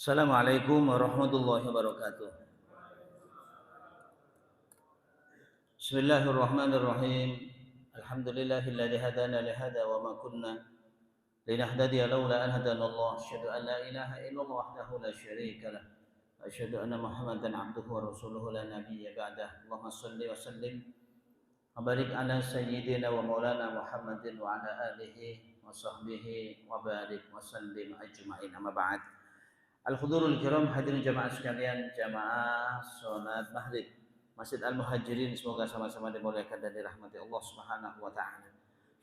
Assalamualaikum warahmatullahi wabarakatuh. Bismillahirrahmanirrahim. Alhamdulillahilladzi hadana li hada wa ma kunna linahtadiya laula an hadanallah. Asyhadu an la ilaha illallah wahdahu la syarika lah. Wa asyhadu anna Muhammadan abduhu wa rasuluhu la nabiyya ba'dah. Allahumma shalli wa sallim wa barik ala sayyidina wa maulana Muhammadin wa ala alihi wa sahbihi wa barik wa sallim ajma'in. Amma ba'd. Al-Hudurul Kiram, hadirin jamaah sekalian, jamaah salat maghrib Masjid Al-Muhajirin, semoga sama-sama dimuliakan dan dirahmati Allah Subhanahu wa taala.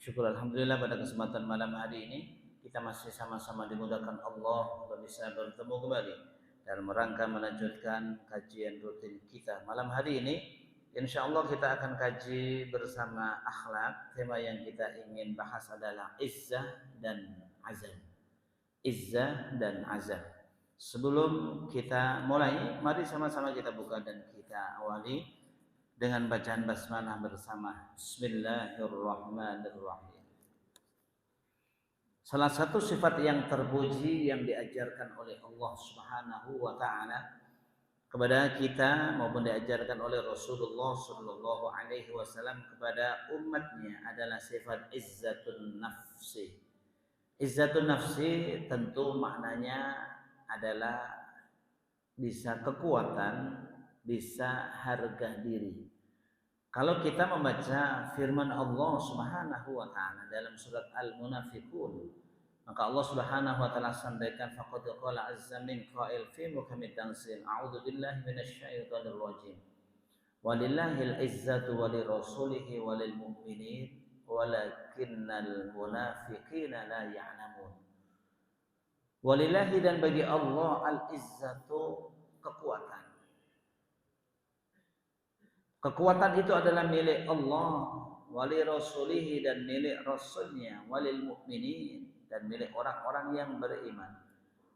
Syukur alhamdulillah pada kesempatan malam hari ini kita masih sama-sama dimudahkan Allah untuk bisa bertemu kembali dalam rangka melanjutkan kajian rutin kita. Malam hari ini insyaallah kita akan kaji bersama akhlak. Tema yang kita ingin bahas adalah izzah dan azam. Izzah dan azam. Sebelum kita mulai, mari sama-sama kita buka dan kita awali dengan bacaan basmalah bersama. Bismillahirrahmanirrahim. Salah satu sifat yang terpuji yang diajarkan oleh Allah Subhanahu wa taala kepada kita maupun diajarkan oleh Rasulullah sallallahu alaihi wasallam kepada umatnya adalah sifat izzatun nafsi. Izzatun nafsi tentu maknanya adalah bisa kekuatan, bisa harga diri. Kalau kita membaca firman Allah Subhanahu wa taala dalam surat Al-Munafiqun, maka Allah Subhanahu wa taala sampaikan faqad qala azza min qa'il fi mukamit tanzil a'udzu billahi minasyaitonir rajim. Walillahil izzatu walirrasulihi walil mu'minin walakinnal munafiqina la ya'lamun. Walillahi, dan bagi Allah, al-izzatu, kekuatan. Kekuatan itu adalah milik Allah, wali rasulihi, dan milik rasulnya, walil mu'minin, dan milik orang-orang yang beriman.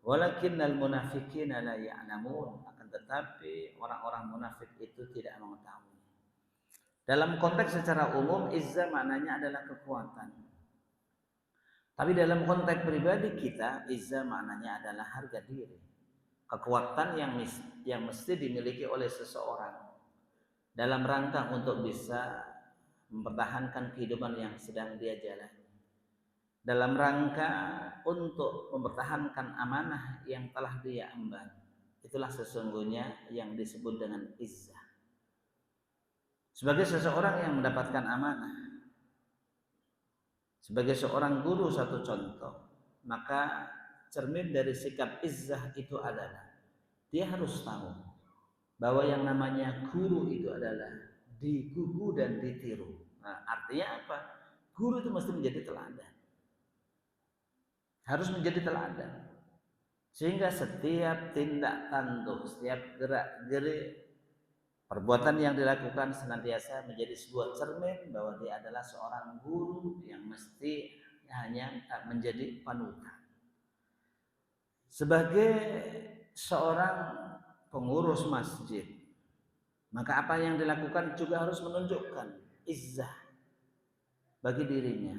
Walakinnal munafiqina la ya'lamun, akan tetapi orang-orang munafik itu tidak mengetahui. Dalam konteks secara umum, izzah maknanya adalah kekuatan. Tapi dalam konteks pribadi kita, izzah maknanya adalah harga diri. Kekuatan yang mesti dimiliki oleh seseorang dalam rangka untuk bisa mempertahankan kehidupan yang sedang dia jalani. Dalam rangka untuk mempertahankan amanah yang telah dia emban. Itulah sesungguhnya yang disebut dengan izzah. Sebagai seseorang yang mendapatkan amanah, sebagai seorang guru, satu contoh, maka cermin dari sikap izzah itu adalah dia harus tahu bahwa yang namanya guru itu adalah digugu dan ditiru. Nah, artinya apa? Guru itu mesti menjadi teladan. Harus menjadi teladan. Sehingga setiap tindak tanduk, setiap gerak-gerik, perbuatan yang dilakukan senantiasa menjadi sebuah cermin bahwa dia adalah seorang guru yang mesti hanya menjadi panutan. Sebagai seorang pengurus masjid, maka apa yang dilakukan juga harus menunjukkan izzah bagi dirinya.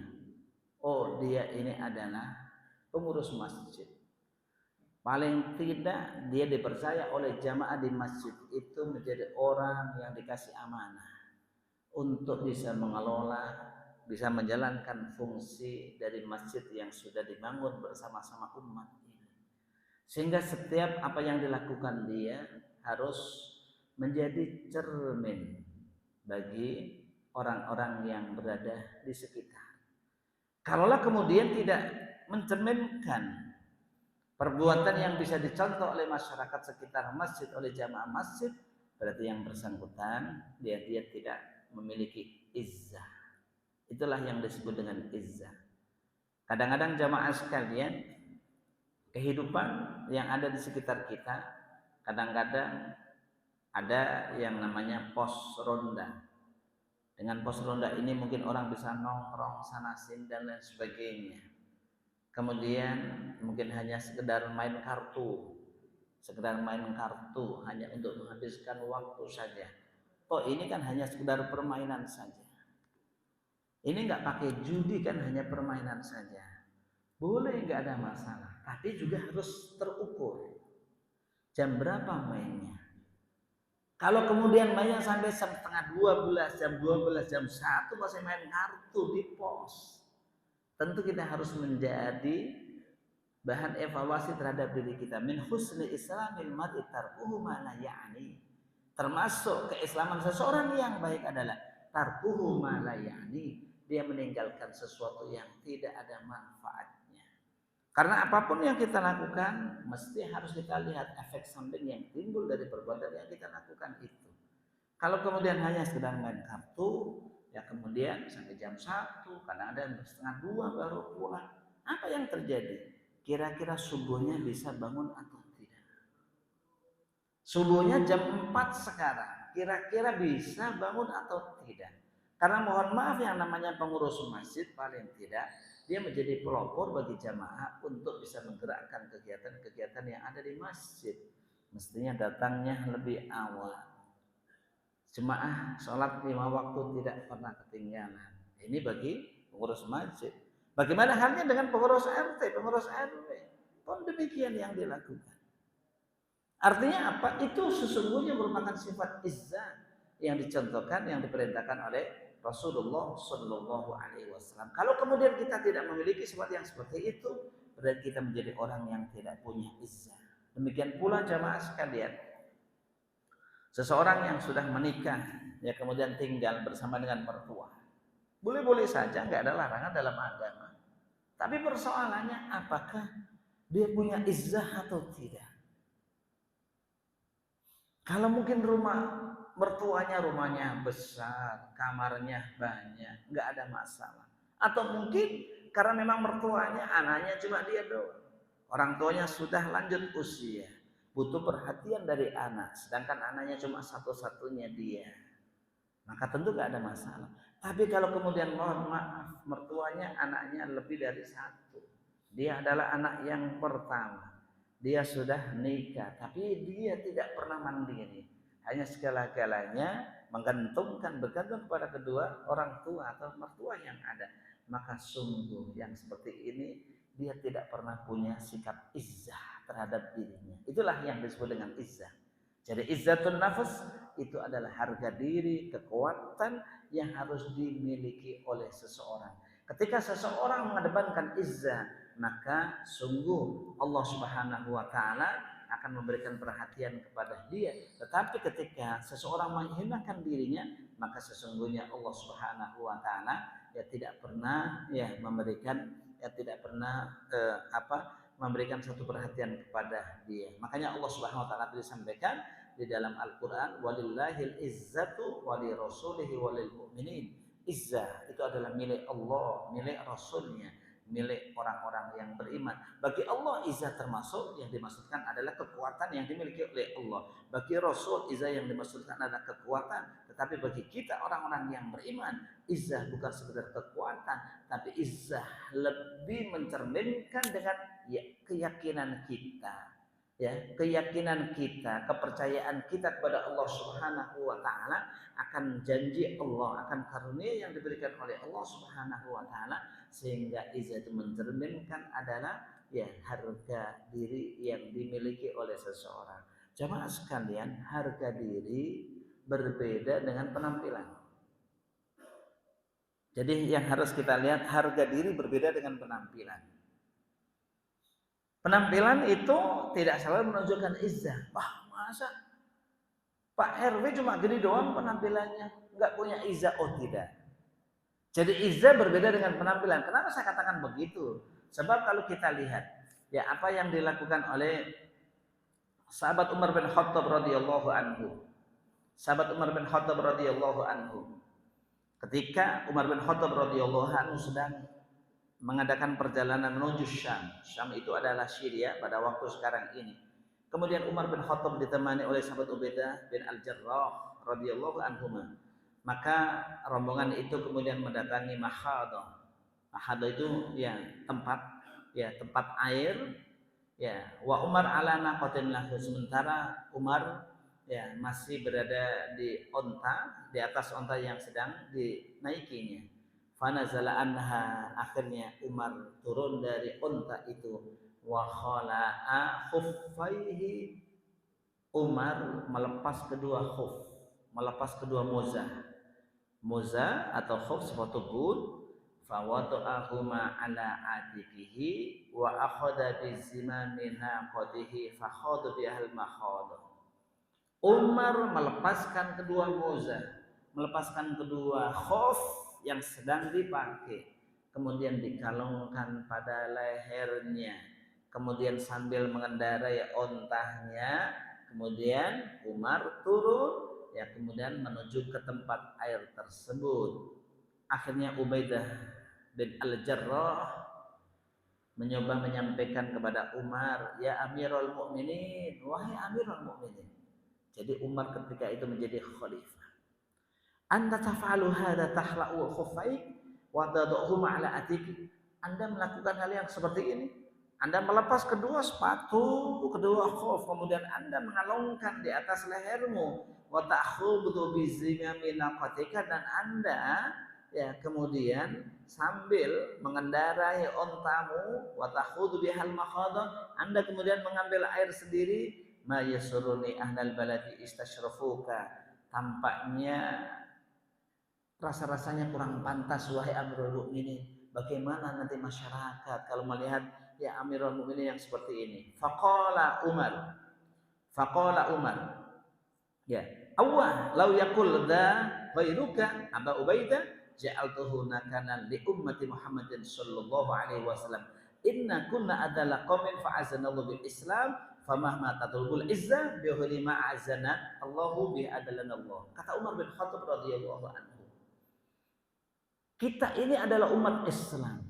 Oh, dia ini adalah pengurus masjid. Paling tidak dia dipercaya oleh jamaah di masjid itu menjadi orang yang dikasih amanah untuk bisa mengelola, bisa menjalankan fungsi dari masjid yang sudah dibangun bersama-sama umat ini. Sehingga setiap apa yang dilakukan dia harus menjadi cermin bagi orang-orang yang berada di sekitar. Kalaulah kemudian tidak mencerminkan perbuatan yang bisa dicontoh oleh masyarakat sekitar masjid, oleh jamaah masjid, berarti yang bersangkutan dia tidak memiliki izzah. Itulah yang disebut dengan izzah. Kadang-kadang jamaah sekalian, kehidupan yang ada di sekitar kita, kadang-kadang ada yang namanya pos ronda. Dengan pos ronda ini mungkin orang bisa nongkrong sana sini dan lain sebagainya. Kemudian mungkin hanya sekedar main kartu, hanya untuk menghabiskan waktu saja. Oh, ini kan hanya sekedar permainan saja. Ini nggak pakai judi, kan hanya permainan saja. Boleh, nggak ada masalah. Tapi juga harus terukur. Jam berapa mainnya? Kalau kemudian mainnya sampai setengah 12, jam 1 masih main kartu di pos. Tentu kita harus menjadi bahan evaluasi terhadap diri kita. Min husni islamil mar'i tarkuhu ma la ya'ni. Termasuk keislaman seseorang yang baik adalah tarkuhu ma la ya'ni. Dia meninggalkan sesuatu yang tidak ada manfaatnya. Karena apapun yang kita lakukan, mesti harus kita lihat efek samping yang timbul dari perbuatan yang kita lakukan itu. Kalau kemudian hanya sekedar main kartu, ya kemudian sampai jam 1, kadang-kadang setengah 2 baru pulang. Apa yang terjadi? Kira-kira subuhnya bisa bangun atau tidak? Subuhnya jam 4 sekarang, kira-kira bisa bangun atau tidak? Karena mohon maaf, yang namanya pengurus masjid paling tidak dia menjadi pelopor bagi jamaah untuk bisa menggerakkan kegiatan-kegiatan yang ada di masjid. Mestinya datangnya lebih awal. Jemaah sholat 5 waktu tidak pernah ketinggalan. Ini bagi pengurus masjid. Bagaimana halnya dengan pengurus RT, pengurus RW? Pun demikian yang dilakukan. Artinya apa? Itu sesungguhnya merupakan sifat izzah yang dicontohkan, yang diperintahkan oleh Rasulullah Shallallahu Alaihi Wasallam. Kalau kemudian kita tidak memiliki sifat yang seperti itu, berarti kita menjadi orang yang tidak punya izzah. Demikian pula jamaah sekalian, seseorang yang sudah menikah, ya kemudian tinggal bersama dengan mertua, boleh-boleh saja, nggak ada larangan dalam agama. Tapi persoalannya apakah dia punya izzah atau tidak? Kalau mungkin rumahnya besar, kamarnya banyak, nggak ada masalah. Atau mungkin karena memang mertuanya, anaknya cuma dia doang. Orang tuanya sudah lanjut usia, butuh perhatian dari anak, sedangkan anaknya cuma satu-satunya dia. Maka tentu nggak ada masalah. Tapi kalau kemudian mohon maaf, mertuanya anaknya lebih dari satu, dia adalah anak yang pertama. Dia sudah nikah, tapi dia tidak pernah mandiri. Hanya segala-galanya bergantung kepada kedua orang tua atau mertua yang ada. Maka sungguh yang seperti ini dia tidak pernah punya sikap izzah terhadap dirinya. Itulah yang disebut dengan izzah. Jadi izzatun nafas itu adalah harga diri, kekuatan yang harus dimiliki oleh seseorang. Ketika seseorang mengedepankan izzah, maka sungguh Allah Subhanahu wa taala akan memberikan perhatian kepada dia. Tetapi ketika seseorang menghinakan dirinya, maka sesungguhnya Allah Subhanahu wa taala tidak pernah memberikan satu perhatian kepada dia. Makanya Allah Subhanahu wa taala disampaikan di dalam Al-Qur'an, walillahil izzatu walirasulihi walil mu'minin. Izzah itu adalah milik Allah, milik Rasulnya, milik orang-orang yang beriman. Bagi Allah izzah termasuk yang dimaksudkan adalah kekuatan yang dimiliki oleh Allah. Bagi Rasul izzah yang dimaksudkan adalah kekuatan. Tetapi bagi kita orang-orang yang beriman, izzah bukan sekedar kekuatan, tapi izzah lebih mencerminkan dengan keyakinan kita. Keyakinan kita, kepercayaan kita kepada Allah Subhanahu wa taala akan janji Allah, akan karunia yang diberikan oleh Allah Subhanahu wa taala, sehingga izzah itu mencerminkan adalah harga diri yang dimiliki oleh seseorang. Jamaah sekalian, harga diri berbeda dengan penampilan. Jadi yang harus kita lihat, harga diri berbeda dengan penampilan. Penampilan itu tidak selalu menunjukkan izzah. Wah, masa Pak RW cuma gini doang penampilannya, nggak punya izzah? Oh tidak. Jadi izzah berbeda dengan penampilan. Kenapa saya katakan begitu? Sebab kalau kita lihat apa yang dilakukan oleh sahabat Umar bin Khattab radhiyallahu anhu. Sahabat Umar bin Khattab radhiyallahu anhu. Ketika Umar bin Khattab radhiyallahu anhu sedang mengadakan perjalanan menuju Syam. Syam itu adalah Syria pada waktu sekarang ini. Kemudian Umar bin Khattab ditemani oleh sahabat Ubaidah bin Al-Jarrah radhiyallahu anhuma. Maka rombongan itu kemudian mendatangi Makhadah. Makhadah itu tempat air. Wa Umar ala naqatin lahu, sementara Umar masih berada di atas onta yang sedang dinaikinya. Fanazala anha, akhirnya Umar turun dari unta itu, wa khala'a khuffaihi, Umar melepas kedua khuf, melepas kedua moza atau khuf sepatu boot, fawada'ahuma ala atikihi wa akhadha bizimami naqatihi fakhadu bihal makhad. Umar melepaskan kedua moza, melepaskan kedua khuf yang sedang dipakai, kemudian dikalungkan pada lehernya, kemudian sambil mengendarai ontahnya, kemudian Umar turun, ya, kemudian menuju ke tempat air tersebut. Akhirnya Ubaidah bin Al-Jarrah mencoba menyampaikan kepada Umar, ya Amirul Mukminin, wahai Amirul Mukminin. Jadi Umar ketika itu menjadi khalifah. Anta taf'alu hadza tahla'u khuffaik wa tad'uhuma ala atiki. Anda melakukan hal yang seperti ini. Anda melepas kedua sepatu, kedua khuf, kemudian Anda mengalungkan di atas lehermu, wa ta'khudhu bi zimami naqatika, dan Anda, ya, kemudian sambil mengendarai ontamu, wa ta'khudhu bihal makhadha, Anda kemudian mengambil air sendiri. Ma yasuruni ahlal baladi istashrafuka. Tampaknya rasa-rasanya kurang pantas wahai Amirul Mukminin. Bagaimana nanti masyarakat kalau melihat ya Amirul Mukminin yang seperti ini? Faqala Umar, ya, awwa law yaqul dha ghairuka Aba Ubaidah ja'altuhu nakanan li ummati Muhammadin sallallahu alaihi wasallam. Inna kunna adala qaumin fa'azanallahu bil Islam famahma tatlubul izzah bi ghairi ma azana Allahu bi adalanallah. Kata Umar bin Khattab radhiyallahu anhu, kita ini adalah umat Islam.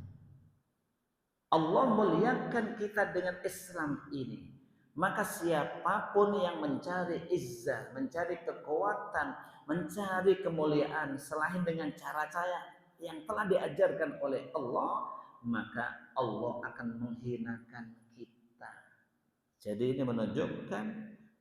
Allah muliakan kita dengan Islam ini. Maka siapapun yang mencari izzah, mencari kekuatan, mencari kemuliaan selain dengan cara-cara yang telah diajarkan oleh Allah, maka Allah akan menghinakan kita. Jadi ini menunjukkan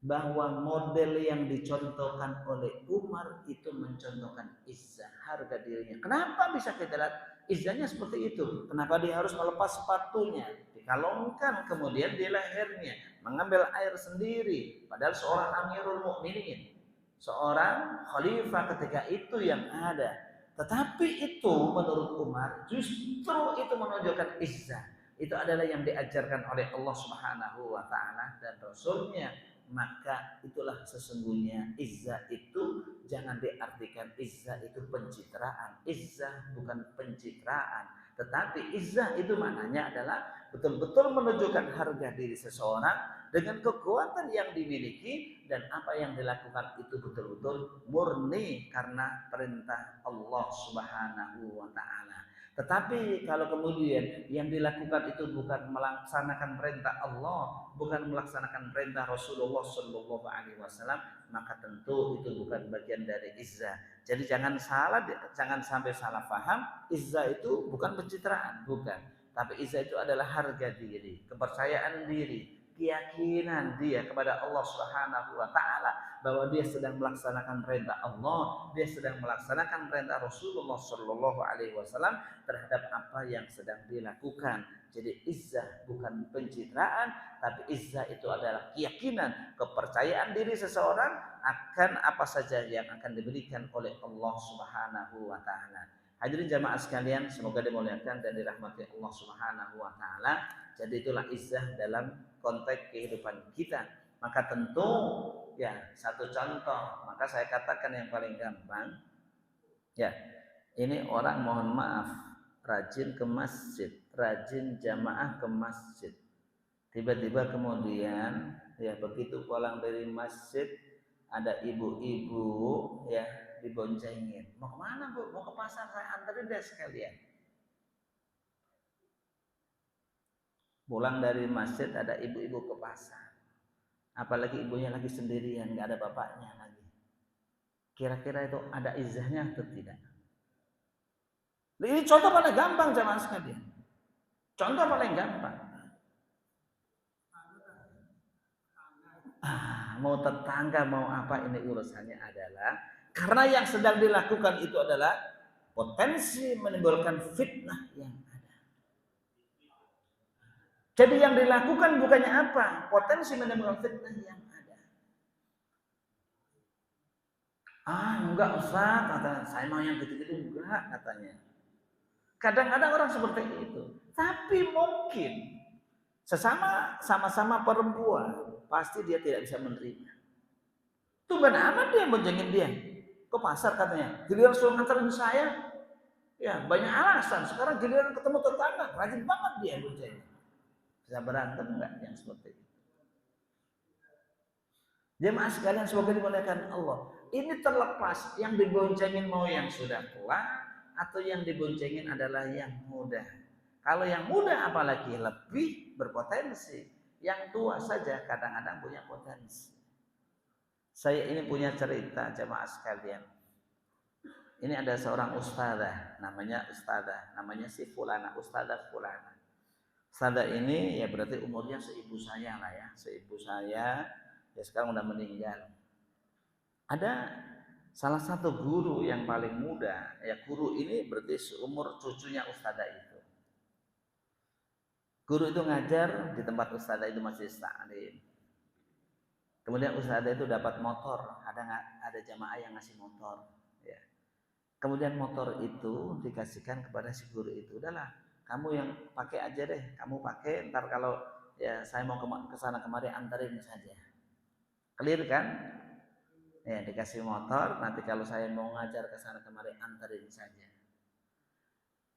bahwa model yang dicontohkan oleh Umar itu mencontohkan izzah, harga dirinya. Kenapa bisa kita lihat izzahnya seperti itu? Kenapa dia harus melepas sepatunya, dikalungkan kemudian di lehernya, mengambil air sendiri, padahal seorang Amirul Mukminin, seorang khalifah ketika itu yang ada. Tetapi itu menurut Umar justru itu menunjukkan izzah. Itu adalah yang diajarkan oleh Allah Subhanahu wa taala dan Rasulnya. Maka itulah sesungguhnya izzah itu jangan diartikan izzah itu pencitraan. Izzah bukan pencitraan, tetapi izzah itu maknanya adalah betul-betul menunjukkan harga diri seseorang dengan kekuatan yang dimiliki, dan apa yang dilakukan itu betul-betul murni karena perintah Allah Subhanahu wa taala. Tetapi kalau kemudian yang dilakukan itu bukan melaksanakan perintah Allah, bukan melaksanakan perintah Rasulullah Shallallahu Alaihi Wasallam, maka tentu itu bukan bagian dari izzah. Jadi jangan sampai salah paham. Izzah itu bukan pencitraan, bukan. Tapi izzah itu adalah harga diri, kepercayaan diri, keyakinan dia kepada Allah Subhanahu wa taala bahwa dia sedang melaksanakan perintah Allah, dia sedang melaksanakan perintah Rasulullah sallallahu alaihi wasallam terhadap apa yang sedang dilakukan. Jadi izzah bukan pencitraan, tapi izzah itu adalah keyakinan, kepercayaan diri seseorang akan apa saja yang akan diberikan oleh Allah Subhanahu wa taala. Hadirin jamaah sekalian, semoga dimuliakan dan dirahmati Allah Subhanahu wa taala. Jadi itulah izzah dalam konteks kehidupan kita. Maka tentu ya satu contoh, maka saya katakan yang paling gampang, ya ini orang mohon maaf rajin ke masjid, rajin jamaah ke masjid, tiba-tiba kemudian ya begitu pulang dari masjid ada ibu-ibu ya diboncengin, mau kemana bu? Mau ke pasar, saya anterin deh sekalian. Pulang dari masjid ada ibu-ibu ke pasar, apalagi ibunya lagi sendirian, nggak ada bapaknya lagi. Kira-kira itu ada izzahnya atau tidak? Ini contoh paling gampang jamaah sekalian. Contoh paling gampang. Mau tetangga mau apa, ini urusannya adalah karena yang sedang dilakukan itu adalah potensi menimbulkan fitnah yang ada. Jadi yang dilakukan bukannya apa? Potensi menimbulkan fitnah yang ada. Enggak Ustaz, katanya, saya mau yang gitu-gitu enggak katanya. Kadang-kadang orang seperti itu. Tapi mungkin sama-sama perempuan, pasti dia tidak bisa menerima. Tumben amat dia boncengin dia ke pasar katanya. Giliran suruh nganterin saya, ya banyak alasan. Sekarang giliran ketemu tetangga, rajin banget dia boncengin. Bisa berantem enggak yang seperti itu? Jemaah sekalian semoga dimuliakan Allah. Ini terlepas yang diboncengin mau yang sudah tua atau yang diboncengin adalah yang muda. Kalau yang muda apalagi lebih berpotensi. Yang tua saja kadang-kadang punya potensi. Saya ini punya cerita jemaah sekalian. Ini ada seorang ustadzah, namanya si Fulana, ustadzah Fulana. Ustadzah ini ya berarti umurnya seibu saya lah ya, seibu saya, ya sekarang udah meninggal. Ada salah satu guru yang paling muda, ya guru ini berarti seumur cucunya ustadzah itu. Guru itu ngajar di tempat ustadzah itu masih ta'lim. Kemudian ustadzah itu dapat motor, ada jamaah yang ngasih motor. Ya. Kemudian motor itu dikasihkan kepada si guru itu. Udahlah, kamu yang pakai aja deh. Kamu pakai, ntar kalau ya saya mau ke sana kemari anterin saja. Clear kan? Ya, dikasih motor, nanti kalau saya mau ngajar ke sana kemari anterin saja.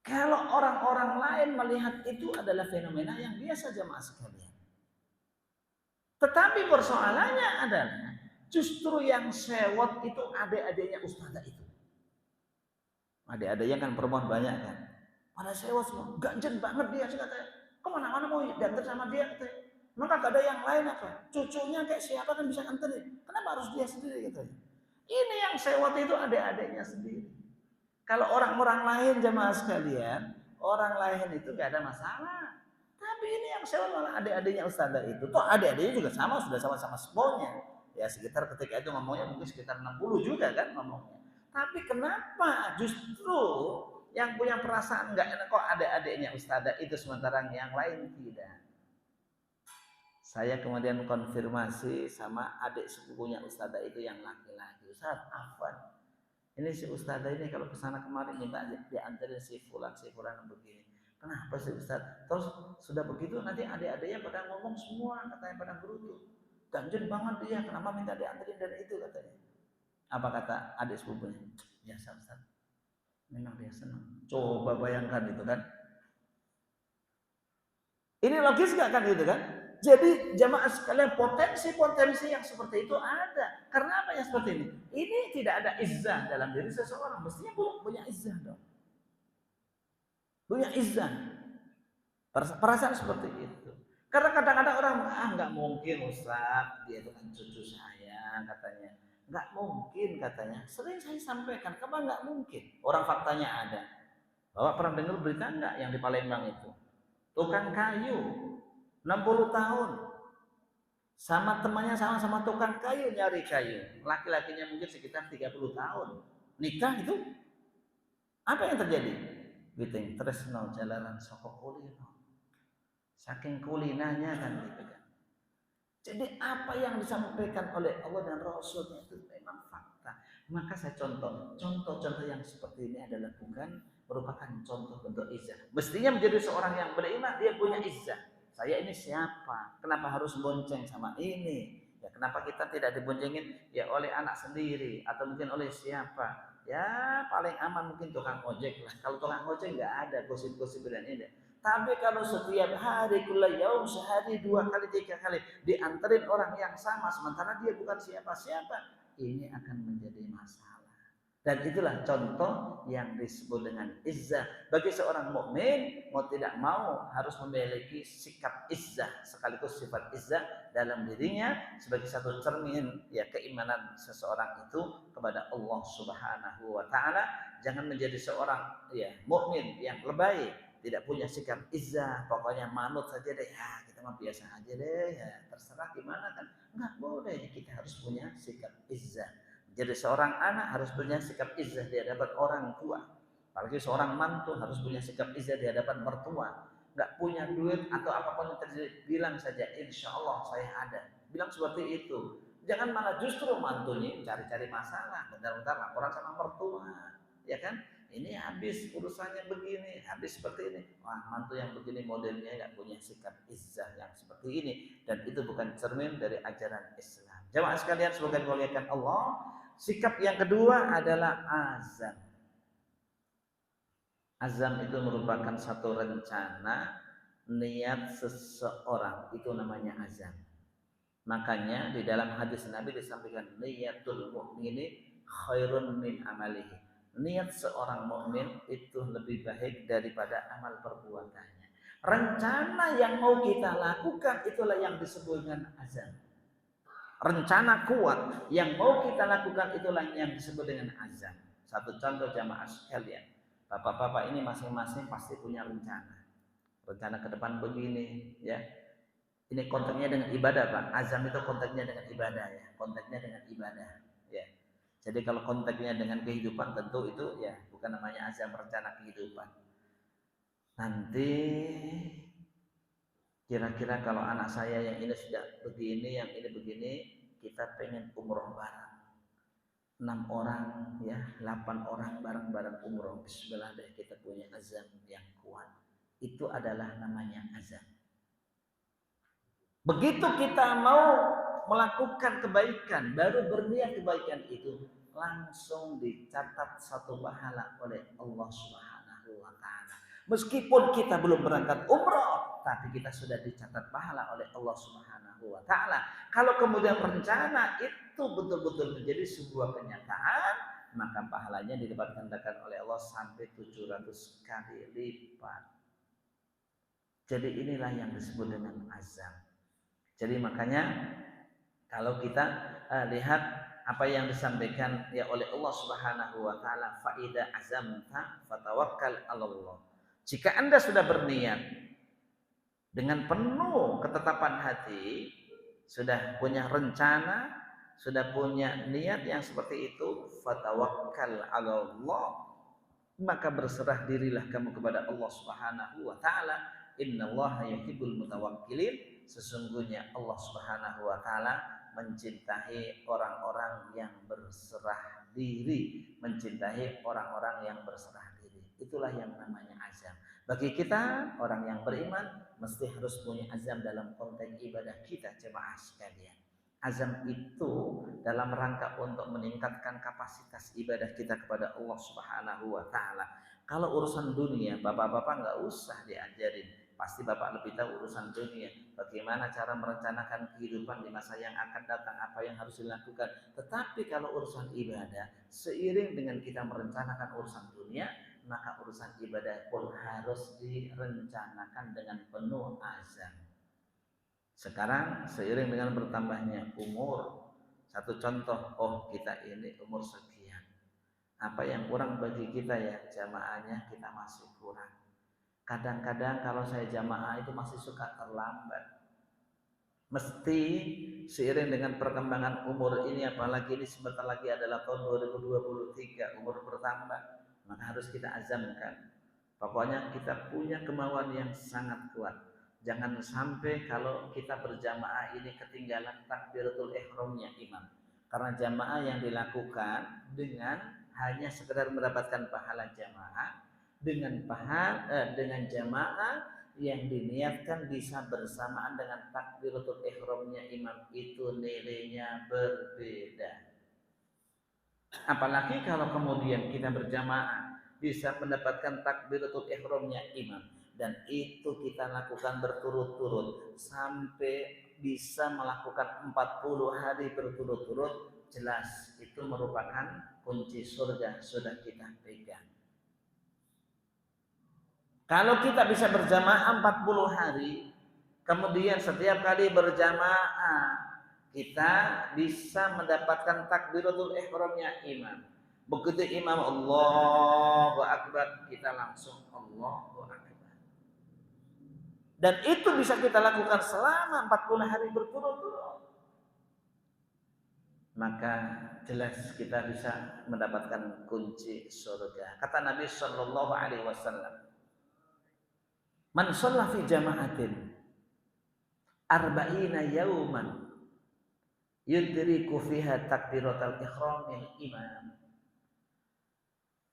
Kalau orang-orang lain melihat itu adalah fenomena yang biasa jemaah sekalian. Tetapi persoalannya adalah justru yang sewot itu adik-adiknya ustadzah itu. Adik-adiknya kan perempuan banyak kan. Pada sewot semua, ganjen banget dia sih katanya. Kemana-mana mau diantar sama dia katanya. Maka gak ada yang lain apa? Cucunya kayak siapa kan bisa anterin. Kenapa harus dia sendiri katanya? Ini yang sewot itu adik-adiknya sendiri. Kalau orang-orang lain jemaah sekalian, orang lain itu gak ada masalah. Tapi ini yang sewot malah adik-adiknya ustadzah itu. Toh adik-adiknya juga sama, sudah sama-sama sepupunya. Ya sekitar ketika itu ngomongnya mungkin sekitar 60 juga kan ngomongnya. Tapi kenapa justru yang punya perasaan nggak enak kok adik-adiknya ustadzah itu sementara yang lain tidak? Saya kemudian konfirmasi sama adik sepupunya ustadzah itu yang laki-laki. Ustaz, afwan. Ini si ustadzah ini kalau kesana kemarin minta diantarin si fulan begini. Kenapa sih Ustaz? Terus sudah begitu nanti adik-adiknya pada ngomong semua katanya pada berutuh. Ganjen banget dia, kenapa minta diantarin dari itu katanya. Apa kata adik sepupunya? Biasa Ustaz. Memang dia senang. Coba bayangkan itu kan. Ini logis gak kan itu kan? Jadi jamaah sekalian potensi-potensi yang seperti itu ada. Karena apa yang seperti ini? Ini tidak ada izzah dalam diri seseorang. Mestinya punya izzah dong. Punya izzah. Perasaan seperti itu. Karena kadang-kadang orang nggak mungkin Ustaz, dia itu kan cucu saya katanya. Nggak mungkin katanya. Sering saya sampaikan, kapan nggak mungkin? Orang faktanya ada. Bapak pernah dengar berita nggak yang di Palembang itu? Tukang kayu, 60 tahun. Sama temannya sama-sama tukang kayu nyari kayu. Laki-lakinya mungkin sekitar 30 tahun. Nikah itu apa yang terjadi? Witing tresno jalanan soko kulino. Saking kulinanya kan gitu kan. Jadi apa yang disampaikan oleh Allah dan Rasulnya itu memang fakta. Maka saya contoh yang seperti ini adalah bukan merupakan contoh bentuk izzah. Mestinya menjadi seorang yang beriman dia punya izzah. Saya ini siapa? Kenapa harus bonceng sama ini? Ya kenapa kita tidak diboncengin ya oleh anak sendiri atau mungkin oleh siapa? Ya paling aman mungkin tukang ojek lah. Kalau tukang ojek nggak ada gosip-gosip dan ini. Tapi kalau setiap hari yaum sehari 2 kali 3 kali dianterin orang yang sama sementara dia bukan siapa-siapa, ini akan menjadi masalah. Dan itulah contoh yang disebut dengan izzah. Bagi seorang mukmin mau tidak mau harus memiliki sikap izzah sekaligus sifat izzah dalam dirinya sebagai satu cermin ya keimanan seseorang itu kepada Allah Subhanahu wa taala. Jangan menjadi seorang ya mukmin yang lebay, tidak punya sikap izzah, pokoknya manut saja deh, ya kita mah biasa aja deh, ya terserah gimana kan, nggak boleh, kita harus punya sikap izzah. Jadi seorang anak harus punya sikap izzah di hadapan orang tua, apalagi seorang mantu harus punya sikap izzah di hadapan mertua. Nggak punya duit atau apapun yang terjadi, bilang saja insya Allah saya ada, bilang seperti itu. Jangan malah justru mantunya cari-cari masalah, bentar-bentar laporan sama mertua, ya kan? Ini habis urusannya begini, habis seperti ini. Wah, mantu yang begini modelnya nggak punya sikap izzah yang seperti ini, dan itu bukan cermin dari ajaran Islam. Jamaah sekalian, semoga dimuliakan Allah. Sikap yang kedua adalah azam. Azam itu merupakan satu rencana niat seseorang, itu namanya azam. Makanya di dalam hadis Nabi disampaikan niyatul mu'mini khairun min amalihi. Niat seorang mukmin itu lebih baik daripada amal perbuatannya. Rencana yang mau kita lakukan itulah yang disebut dengan azam. Rencana kuat yang mau kita lakukan itulah yang disebut dengan azam. Satu contoh jamaah sekalian. Bapak-bapak ini masing-masing pasti punya rencana. Rencana ke depan begini, ya. Ini konteksnya dengan ibadah, Pak. Azam itu konteksnya dengan ibadah, ya. Konteksnya dengan ibadah, ya. Jadi kalau konteksnya dengan kehidupan tentu itu ya bukan namanya azam, rencana kehidupan. Nanti kira-kira kalau anak saya yang ini sudah begini, yang ini begini, kita pengen umroh bareng. 6 orang, ya, 8 orang bareng-bareng umroh. Bismillah deh, kita punya azam yang kuat. Itu adalah namanya azam. Begitu kita mau melakukan kebaikan, baru berniat kebaikan itu, langsung dicatat satu pahala oleh Allah Subhanahu wa taala. Meskipun kita belum berangkat umroh, tapi kita sudah dicatat pahala oleh Allah Subhanahu wa taala. Kalau kemudian rencana itu betul-betul menjadi sebuah kenyataan, maka pahalanya dilipat gandakan oleh Allah sampai 700 kali lipat. Jadi inilah yang disebut dengan azam. Jadi makanya kalau kita lihat apa yang disampaikan ya oleh Allah Subhanahu wa taala, fa idza azamta fatawakkal 'alallah. Jika Anda sudah berniat dengan penuh ketetapan hati, sudah punya rencana, sudah punya niat yang seperti itu, fatawakkal 'alallah, maka berserah dirilah kamu kepada Allah Subhanahu wa taala. Innallaha yuhibbul mutawakkilin. Sesungguhnya Allah Subhanahu wa taala mencintai orang-orang yang berserah diri, mencintai orang-orang yang berserah diri. Itulah yang namanya azam. Bagi kita orang yang beriman mesti harus punya azam dalam konteks ibadah kita, jemaah sekalian. Azam itu dalam rangka untuk meningkatkan kapasitas ibadah kita kepada Allah Subhanahu wa taala. Kalau urusan dunia, bapak-bapak nggak usah diajarin. Pasti bapak lebih tahu urusan dunia, bagaimana cara merencanakan kehidupan di masa yang akan datang, apa yang harus dilakukan. Tetapi kalau urusan ibadah, seiring dengan kita merencanakan urusan dunia, maka urusan ibadah pun harus direncanakan dengan penuh azam. Sekarang seiring dengan bertambahnya umur, satu contoh, oh kita ini umur sekian, apa yang kurang bagi kita ya, jamaahnya kita masih kurang. Kadang-kadang kalau saya jamaah itu masih suka terlambat. Mesti seiring dengan perkembangan umur ini, apalagi ini sebentar lagi adalah tahun 2023, umur bertambah, maka harus kita azamkan. Pokoknya kita punya kemauan yang sangat kuat. Jangan sampai kalau kita berjamaah ini ketinggalan takbiratul ihramnya imam. Karena jamaah yang dilakukan dengan hanya sekedar mendapatkan pahala jamaah, dengan jamaah yang diniatkan bisa bersamaan dengan takbiratul ihramnya imam, itu nilainya berbeda. Apalagi kalau kemudian kita berjamaah bisa mendapatkan takbiratul ihramnya imam dan itu kita lakukan berturut-turut sampai bisa melakukan 40 hari berturut-turut, jelas itu merupakan kunci surga sudah kita pegang. Kalau kita bisa berjamaah 40 hari, kemudian setiap kali berjamaah kita bisa mendapatkan takbiratul ihramnya imam. Begitu imam Allahu Akbar, kita langsung Allahu Akbar. Dan itu bisa kita lakukan selama 40 hari berturut-turut. Maka jelas kita bisa mendapatkan kunci surga. Kata Nabi Shallallahu Alaihi Wasallam, man shalla fi jama'atin arba'ina yauman yudriku fiha takbiratul ihramil imam.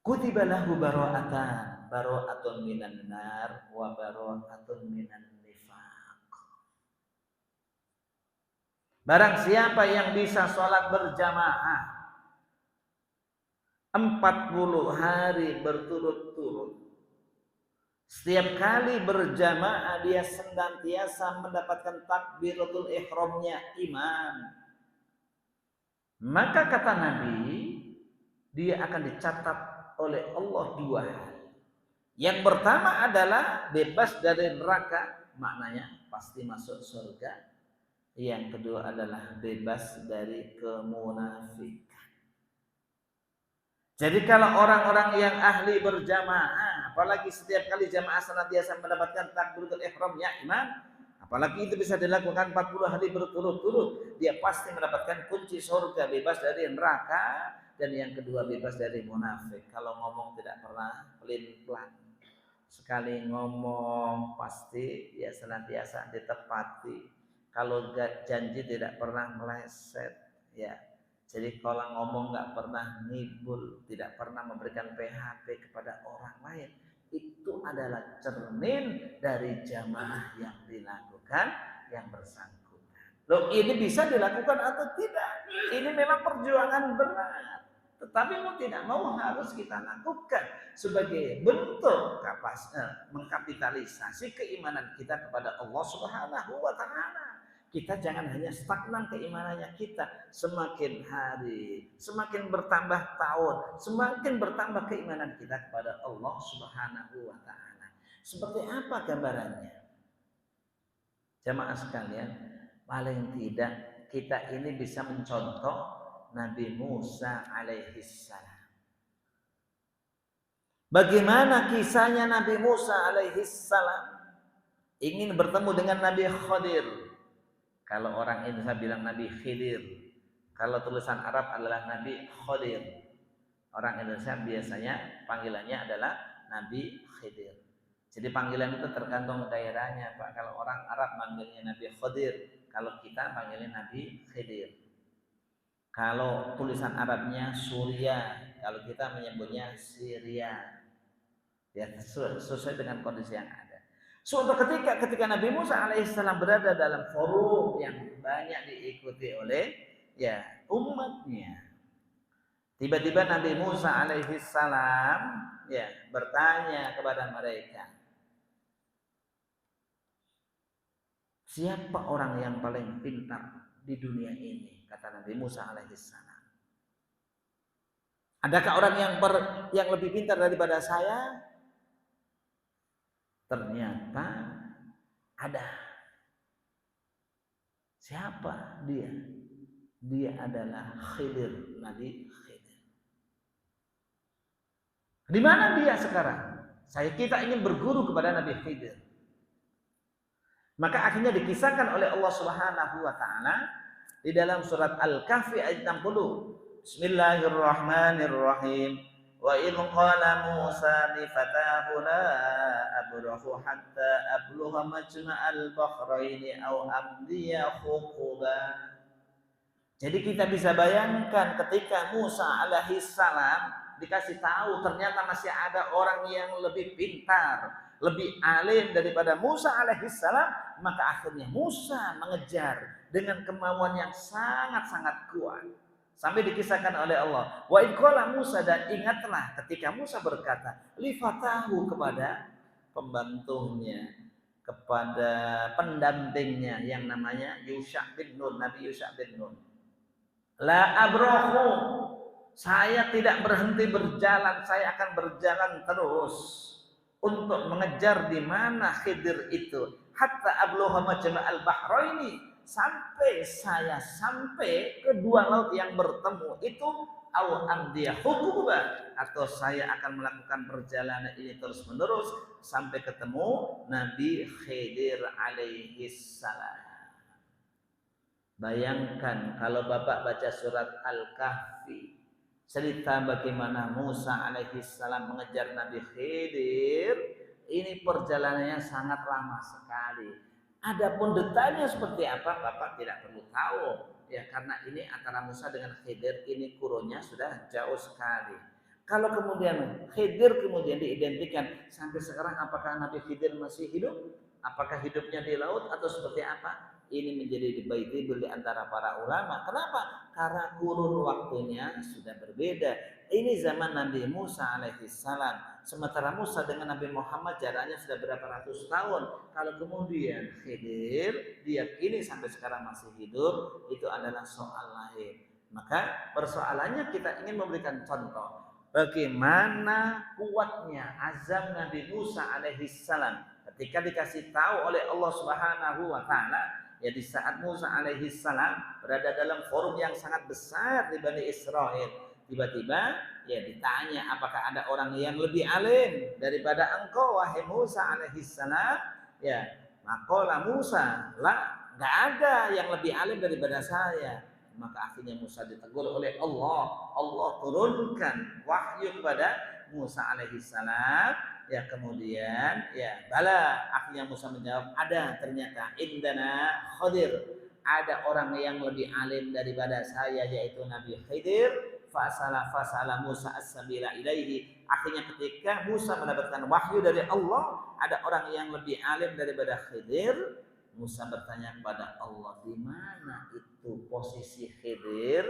Kutiba lahu bara'atun minan nar wa bara'atun minan nifaq. Barang siapa yang bisa sholat berjamaah 40 hari berturut-turut, setiap kali berjamaah dia senantiasa mendapatkan takbiratul ihramnya imam, maka kata Nabi, dia akan dicatat oleh Allah 2 hal. Yang pertama adalah bebas dari neraka, maknanya pasti masuk surga. Yang kedua adalah bebas dari kemunafikan. Jadi kalau orang-orang yang ahli berjamaah, apalagi setiap kali jamaah senantiasa mendapatkan takbiratul ihramnya imam, apalagi itu bisa dilakukan 40 hari berturut-turut, dia pasti mendapatkan kunci surga, bebas dari neraka. Dan yang kedua bebas dari munafik. Kalau ngomong tidak pernah pelin-pelan, sekali ngomong pasti ya senantiasa ditepati. Kalau janji tidak pernah meleset, ya. Jadi kalau ngomong nggak pernah ngibul, tidak pernah memberikan PHP kepada orang lain, itu adalah cermin dari jamaah yang dilakukan yang bersangkutan. Loh, ini bisa dilakukan atau tidak? Ini memang perjuangan berat, tetapi mau tidak mau harus kita lakukan sebagai bentuk mengkapitalisasi keimanan kita kepada Allah Subhanahu wa Ta'ala. Kita jangan hanya stagnan keimanannya kita. Semakin hari, semakin bertambah tahun, semakin bertambah keimanan kita kepada Allah Subhanahu wa Ta'ala. Seperti apa gambarannya? Jamaah sekalian, paling tidak kita ini bisa mencontoh Nabi Musa alaihissalam. Bagaimana kisahnya Nabi Musa alaihissalam ingin bertemu dengan Nabi Khadir. Kalau orang Indonesia bilang Nabi Khidir, kalau tulisan Arab adalah Nabi Khadir. Orang Indonesia biasanya panggilannya adalah Nabi Khidir. Jadi panggilan itu tergantung daerahnya, Pak. Kalau orang Arab manggilnya Nabi Khadir, kalau kita panggilnya Nabi Khidir. Kalau tulisan Arabnya Suria, kalau kita menyebutnya Syria. Ya, sesuai dengan kondisi yang ada. Suatu ketika Nabi Musa alaihissalam berada dalam forum yang banyak diikuti oleh ya umatnya, tiba-tiba Nabi Musa alaihissalam ya bertanya kepada mereka, siapa orang yang paling pintar di dunia ini? Kata Nabi Musa alaihissalam. Adakah orang yang lebih pintar daripada saya? Ternyata ada. Siapa dia? Dia adalah Khidir, Nabi Khidir. Di mana dia sekarang? Kita ingin berguru kepada Nabi Khidir. Maka akhirnya dikisahkan oleh Allah Subhanahu wa Ta'ala di dalam surat Al-Kahfi ayat 60. Bismillahirrahmanirrahim. Wa idh qala Musa li fatahu la abrahu hatta ablugha majma'al bahraini aw amdiya huquba. Jadi kita bisa bayangkan ketika Musa alaihi salam dikasih tahu ternyata masih ada orang yang lebih pintar, lebih alim daripada Musa alaihi salam, maka akhirnya Musa mengejar dengan kemauan yang sangat-sangat kuat. Sampai dikisahkan oleh Allah, wa idqala Musa, dan ingatlah ketika Musa berkata li fatahu kepada pembantunya, kepada pendampingnya yang namanya Yusha bin Nun, Nabi Yusha bin Nun. La abrahu, saya tidak berhenti berjalan, saya akan berjalan terus untuk mengejar di mana Khidir itu. Hatta ablugha majma'al bahraini, sampai saya sampai kedua laut yang bertemu itu, au amdiya hukuba, atau saya akan melakukan perjalanan ini terus menerus sampai ketemu Nabi Khidir alaihi salam. Bayangkan kalau Bapak baca surat Al-Kahfi, cerita bagaimana Musa alaihi salam mengejar Nabi Khidir, ini perjalanannya sangat lama sekali. Adapun detailnya seperti apa, Bapak tidak perlu tahu. ya karena ini antara Musa dengan Khidir ini kurunnya sudah jauh sekali. Kalau kemudian Khidir kemudian diidentikan sampai sekarang, apakah Nabi Khidir masih hidup? Apakah hidupnya di laut atau seperti apa? Ini menjadi debatable di antara para ulama. Kenapa? Karena kurun waktunya sudah berbeda. Ini zaman Nabi Musa alaihissalam. Sementara Musa dengan Nabi Muhammad jaraknya sudah berapa ratus tahun. Kalau kemudian Khidir diyakini sampai sekarang masih hidup, itu adalah soal lain. Maka persoalannya kita ingin memberikan contoh bagaimana kuatnya azam Nabi Musa alaihissalam ketika dikasih tahu oleh Allah Subhanahu wa taala. Ya, di saat Musa alaihissalam berada dalam forum yang sangat besar di Bani Israel, tiba-tiba ya ditanya, apakah ada orang yang lebih alim daripada engkau wahai Musa alaihissalam? Ya, maka Musa, lah, nggak ada yang lebih alim daripada saya. Maka akhirnya Musa ditegur oleh Allah. Allah turunkan wahyu kepada Musa alaihissalam. Ya kemudian ya bala, akhirnya Musa menjawab, ada ternyata indana Khidir, ada orang yang lebih alim daripada saya yaitu Nabi Khidir. Fasala Musa as-sabila ilaihi. Akhirnya ketika Musa mendapatkan wahyu dari Allah, ada orang yang lebih alim daripada Khidir. Musa bertanya kepada Allah, di mana itu posisi Khidir?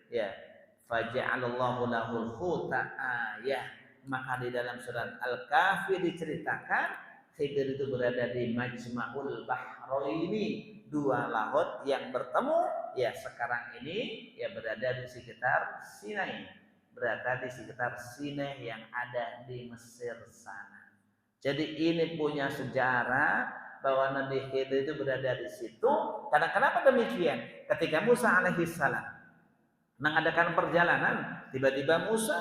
Ya, faja'alallahu lahul huta ayah. Maka di dalam surat Al-Kahfi diceritakan Khidir itu berada di Majma'ul Bahraini, dua laut yang bertemu. Ya sekarang ini ya berada di sekitar Sinai, berada di sekitar Sinai yang ada di Mesir sana. Jadi ini punya sejarah bahwa Nabi Khidir itu berada di situ. Karena kenapa demikian? Ketika Musa alaihissalam mengadakan perjalanan, tiba-tiba Musa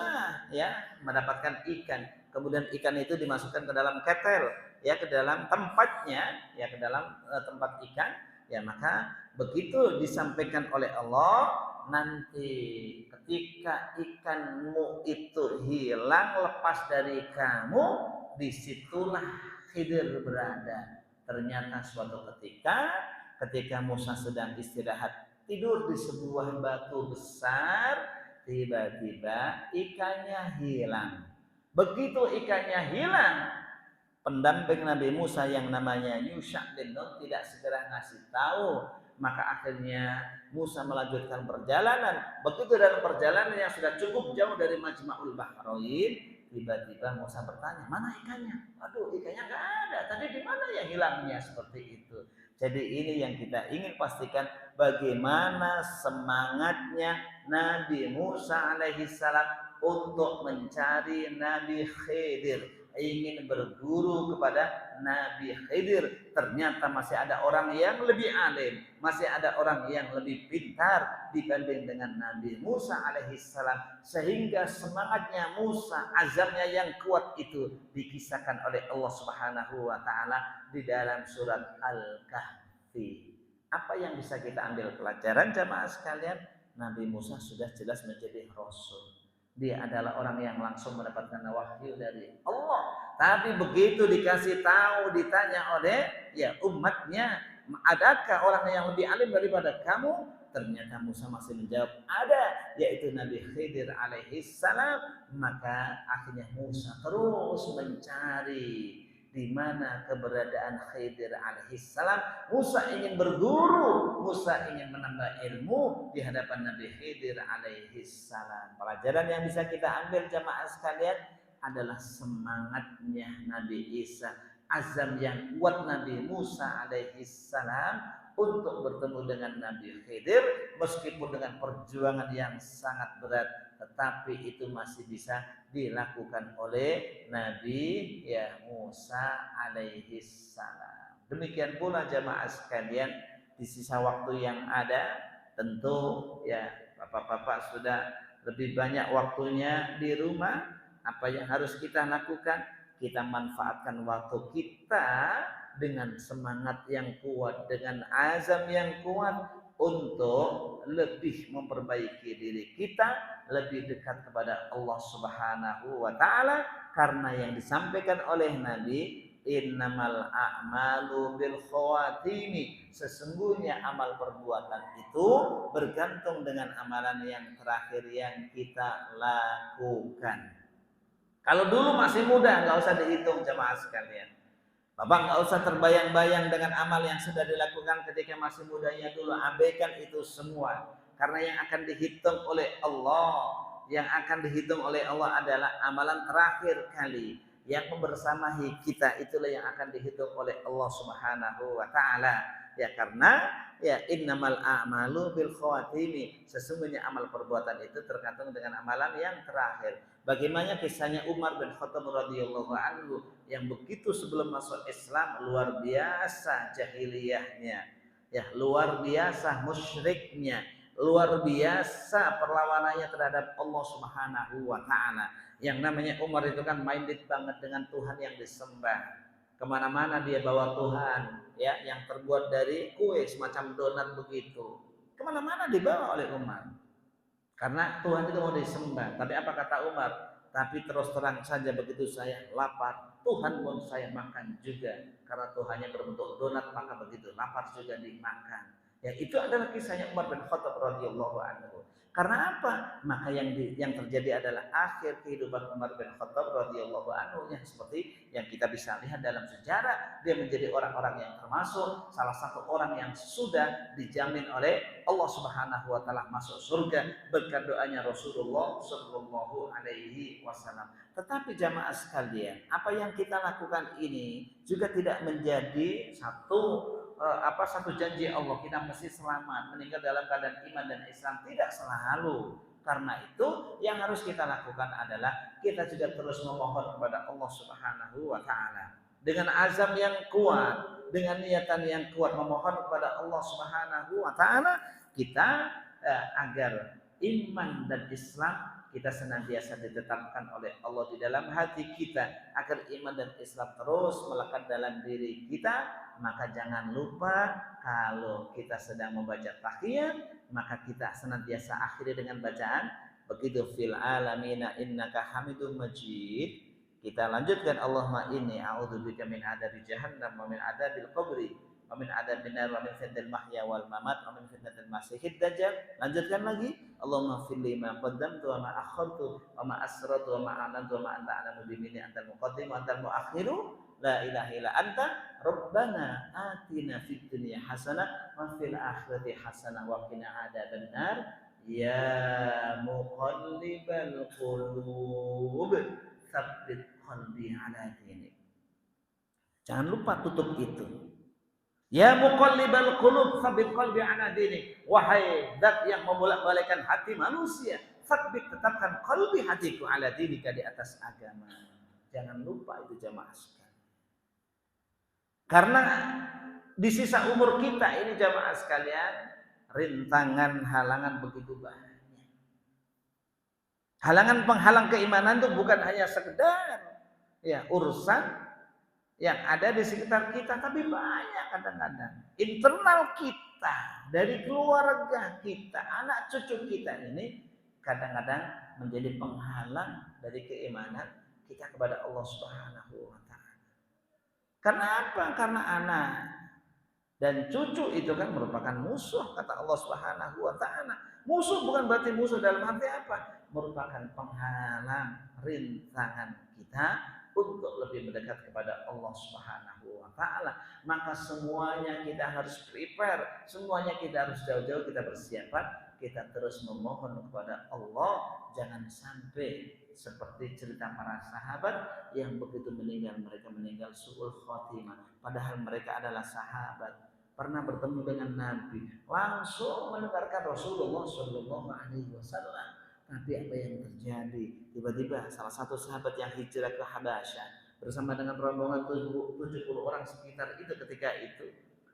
ya mendapatkan ikan, kemudian ikan itu dimasukkan ke dalam ketel, ya ke dalam tempatnya, ya ke dalam tempat ikan, ya maka begitu disampaikan oleh Allah, nanti ketika ikanmu itu hilang lepas dari kamu, disitulah Khidir berada. Ternyata suatu ketika Musa sedang istirahat tidur di sebuah batu besar, tiba-tiba ikannya hilang. Begitu ikannya hilang, pendamping Nabi Musa yang namanya Yusha bin Nun tidak segera ngasih tahu. Maka akhirnya Musa melanjutkan perjalanan. Begitu dalam perjalanan yang sudah cukup jauh dari Majma'ul Bahrain, tiba-tiba Musa bertanya, mana ikannya? Aduh, ikannya nggak ada. Tadi di mana ya hilangnya? Seperti itu. Jadi ini yang kita ingin pastikan, bagaimana semangatnya Nabi Musa alaihissalam untuk mencari Nabi Khidir, ingin berguru kepada Nabi Khidir. Ternyata masih ada orang yang lebih alim, masih ada orang yang lebih pintar dibanding dengan Nabi Musa alaihissalam, sehingga semangatnya Musa, azamnya yang kuat itu dikisahkan oleh Allah Subhanahu wa taala di dalam surat Al-Kahfi. Apa yang bisa kita ambil pelajaran jamaah sekalian? Nabi Musa sudah jelas menjadi rasul. Dia adalah orang yang langsung mendapatkan wahyu dari Allah. Tapi begitu dikasih tahu, ditanya oleh ya umatnya, adakah orang yang lebih alim daripada kamu? Ternyata Musa masih menjawab, ada, yaitu Nabi Khidir alaihissalam. Maka akhirnya Musa terus mencari di mana keberadaan Khidir alaihissalam. Musa ingin berguru, Musa ingin menambah ilmu di hadapan Nabi Khidir alaihissalam. Pelajaran yang bisa kita ambil jamaah sekalian adalah semangatnya Nabi Isa, azam yang kuat Nabi Musa alaihissalam untuk bertemu dengan Nabi Khidir, meskipun dengan perjuangan yang sangat berat, tetapi itu masih bisa dilakukan oleh Nabi ya Musa alaihissalam. Demikian pula jamaah sekalian, di sisa waktu yang ada, tentu ya bapak-bapak sudah lebih banyak waktunya di rumah. Apa yang harus kita lakukan? Kita manfaatkan waktu kita dengan semangat yang kuat, dengan azam yang kuat untuk lebih memperbaiki diri kita, lebih dekat kepada Allah Subhanahu wa taala, karena yang disampaikan oleh Nabi, innamal a'malu bil khawatimi, sesungguhnya amal perbuatan itu bergantung dengan amalan yang terakhir yang kita lakukan. Kalau dulu masih muda nggak usah dihitung jemaah sekalian. Bapak nggak usah terbayang-bayang dengan amal yang sudah dilakukan ketika masih mudanya dulu. Abaikan itu semua. Karena yang akan dihitung oleh Allah, yang akan dihitung oleh Allah adalah amalan terakhir kali yang membersamahi kita, itulah yang akan dihitung oleh Allah Subhanahu wa taala. Ya karena ya innamal a'malu bil khawatimi, sesungguhnya amal perbuatan itu tergantung dengan amalan yang terakhir. Bagaimana kisahnya Umar bin Khattab radhiyallahu anhu yang begitu sebelum masuk Islam luar biasa jahiliyahnya, ya luar biasa musyriknya, luar biasa perlawanannya terhadap Allah Subhanahu wa taala. Yang namanya Umar itu kan minded banget dengan Tuhan yang disembah. Kemana-mana dia bawa Tuhan, ya yang terbuat dari kue semacam donat begitu. Kemana-mana dibawa oleh Umar. Karena Tuhan itu mau disembah. Tapi apa kata Umar? Tapi terus terang saja begitu saya lapar, Tuhan pun saya makan juga. Karena Tuhannya berbentuk donat, maka begitu lapar juga dimakan. Ya itu adalah kisahnya Umar bin Khattab radhiyallahu anhu. Karena apa? Maka yang terjadi adalah akhir kehidupan Umar bin Khattab radhiyallahu anhu yang seperti yang kita bisa lihat dalam sejarah, dia menjadi orang-orang yang termasuk salah satu orang yang sudah dijamin oleh Allah Subhanahu wa taala masuk surga berkat doanya Rasulullah sallallahu alaihi wasallam. Tetapi jamaah sekalian, apa yang kita lakukan ini juga tidak menjadi satu janji Allah kita mesti selamat meninggal dalam keadaan iman dan Islam, tidak selalu. Karena itu yang harus kita lakukan adalah kita juga terus memohon kepada Allah Subhanahu wa taala dengan azam yang kuat, dengan niatan yang kuat memohon kepada Allah Subhanahu wa taala kita agar iman dan Islam kita senantiasa ditetapkan oleh Allah di dalam hati kita, agar iman dan Islam terus melekat dalam diri kita. Maka jangan lupa kalau kita sedang membaca tahiyat, maka kita senantiasa akhiri dengan bacaan begitu fil alamina innaka hamidum majid. Kita lanjutkan Allahumma inni a'udzubika min adzabi jahannam wa min adzabil qabri wa min adzabin nar wa min fitnatil mahya wal mamat wa min fitnatil masiihid dajjal. Lanjutkan lagi Allahumma fili ma qaddamtu wa ma akhartu wa ma asrartu wa ma a'lantu wa ma anta a'lamu biminni antal muqaddim wa antal muakhiru la ilaha illa anta rabbana atina fid dunya hasanah wa fil akhirati hasanah wa qina adzabannar ya muqallibal qulub tsabbit qalbi ala dinik. Jangan lupa tutup itu. Ya muqallibal qulub tsabbit qalbi ala dinik. Wahai zat yang membolak-balikkan hati manusia, tsabbit tetapkan qalbi hatiku ala dinika di atas agama. Jangan lupa itu jamaah sekalian. Karena di sisa umur kita ini jamaah sekalian, rintangan halangan begitu banyak. Halangan penghalang keimanan itu bukan hanya sekedar ya urusan yang ada di sekitar kita, tapi banyak kadang-kadang internal kita, dari keluarga kita, anak cucu kita ini kadang-kadang menjadi penghalang dari keimanan kita kepada Allah Subhanahu wa taala. Karena apa? Karena anak dan cucu itu kan merupakan musuh kata Allah Subhanahu wa taala. Musuh bukan berarti musuh dalam arti apa? Merupakan penghalang, rintangan kita untuk lebih mendekat kepada Allah Subhanahu wa taala. Maka semuanya kita harus prepare, semuanya kita harus jauh-jauh kita persiapan, kita terus memohon kepada Allah jangan sampai seperti cerita para sahabat yang begitu meninggal, mereka meninggal su'ul khotimah, padahal mereka adalah sahabat, pernah bertemu dengan Nabi, langsung mendengarkan Rasulullah Shallallahu Alaihi Wasallam. Tapi apa yang terjadi? Tiba-tiba salah satu sahabat yang hijrah ke Habasyah bersama dengan rombongan 70 orang sekitar itu ketika itu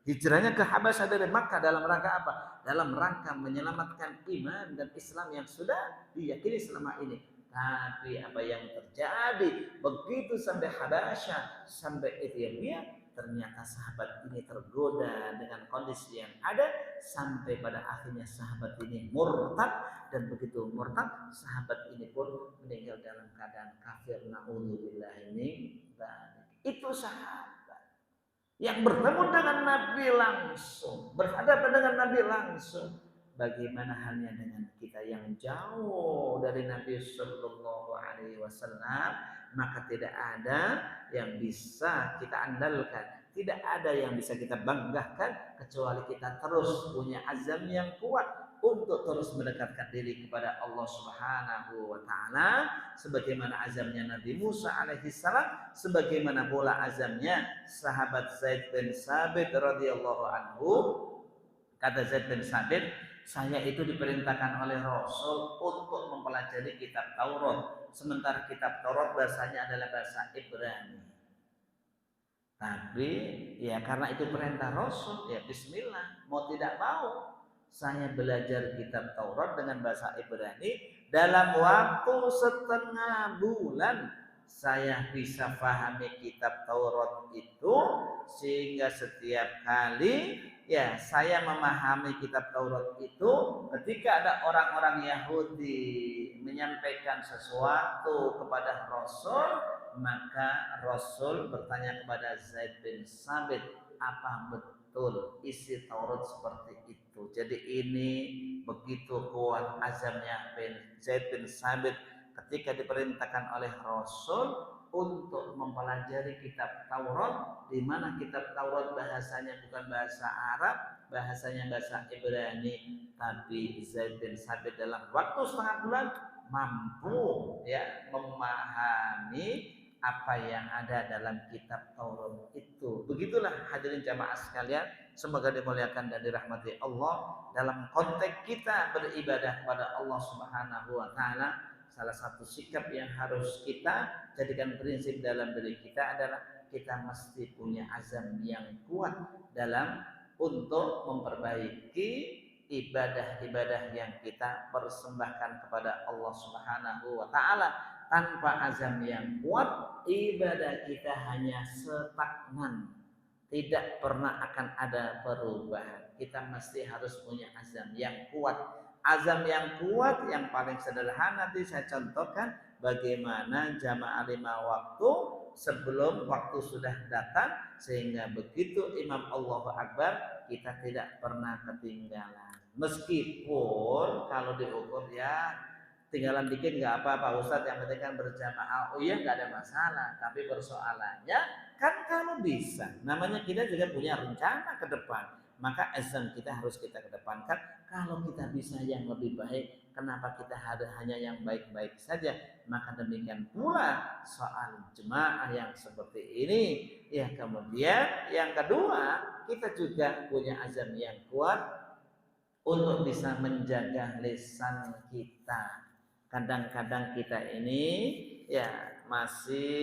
hijrahnya ke Habasyah dari Makkah dalam rangka apa? Dalam rangka menyelamatkan iman dan Islam yang sudah diyakini selama ini. Tapi apa yang terjadi begitu sampai Habasyah, sampai Ethiopia, ternyata sahabat ini tergoda dengan kondisi yang ada sampai pada akhirnya sahabat ini murtad, dan begitu murtad sahabat ini pun meninggal dalam keadaan kafir. Na'udzubillah min dzalik. Itu sahabat yang bertemu dengan Nabi langsung, berhadapan dengan Nabi langsung. Bagaimana halnya dengan kita yang jauh dari Nabi Sallallahu Alaihi Wasallam? Maka tidak ada yang bisa kita andalkan, tidak ada yang bisa kita banggakan kecuali kita terus punya azam yang kuat untuk terus mendekatkan diri kepada Allah Subhanahu wa taala, sebagaimana azamnya Nabi Musa alaihi salam, sebagaimana pula azamnya sahabat Zaid bin Sabit radhiyallahu anhu. Kata Zaid bin Sabit, saya itu diperintahkan oleh Rasul untuk mempelajari kitab Taurat, sementara kitab Taurat bahasanya adalah bahasa Ibrani. Tapi ya karena itu perintah Rasul, ya bismillah, mau tidak mau saya belajar kitab Taurat dengan bahasa Ibrani. Dalam waktu setengah bulan saya bisa pahami kitab Taurat itu, sehingga setiap kali ya saya memahami kitab Taurat itu, ketika ada orang-orang Yahudi menyampaikan sesuatu kepada Rasul, maka Rasul bertanya kepada Zaid bin Sabit, apa betul isi Taurat seperti itu? Jadi ini begitu kuat azamnya Zaid bin Sabit ketika diperintahkan oleh Rasul untuk mempelajari kitab Taurat, di mana kitab Taurat bahasanya bukan bahasa Arab, bahasanya bahasa Ibrani, tapi Zaid bin Sabit dalam waktu setengah bulan mampu ya memahami apa yang ada dalam kitab Taurat itu. Begitulah hadirin jamaah sekalian, semoga dimuliakan dan dirahmati Allah. Dalam konteks kita beribadah kepada Allah Subhanahu wa taala, salah satu sikap yang harus kita jadikan prinsip dalam diri kita adalah kita mesti punya azam yang kuat dalam untuk memperbaiki ibadah-ibadah yang kita persembahkan kepada Allah Subhanahu wa taala. Tanpa azam yang kuat, ibadah kita hanya stagnan, tidak pernah akan ada perubahan. Kita mesti harus punya azam yang kuat. Azam yang kuat yang paling sederhana nanti saya contohkan bagaimana jamaah 5 waktu sebelum waktu sudah datang, sehingga begitu imam Allahu Akbar kita tidak pernah ketinggalan. Meskipun kalau diukur ya tinggalan dikit nggak apa-apa Ustadz, yang penting kan berjamaah. Oh iya nggak ada masalah, tapi persoalannya kan kalau bisa, namanya kita juga punya rencana ke depan, maka azam kita harus kita kedepankan. Kalau kita bisa yang lebih baik, kenapa kita hanya yang baik-baik saja? Maka demikian pula soal jemaah yang seperti ini. Ya kemudian yang kedua, kita juga punya azam yang kuat untuk bisa menjaga lisan kita. Kadang-kadang kita ini ya masih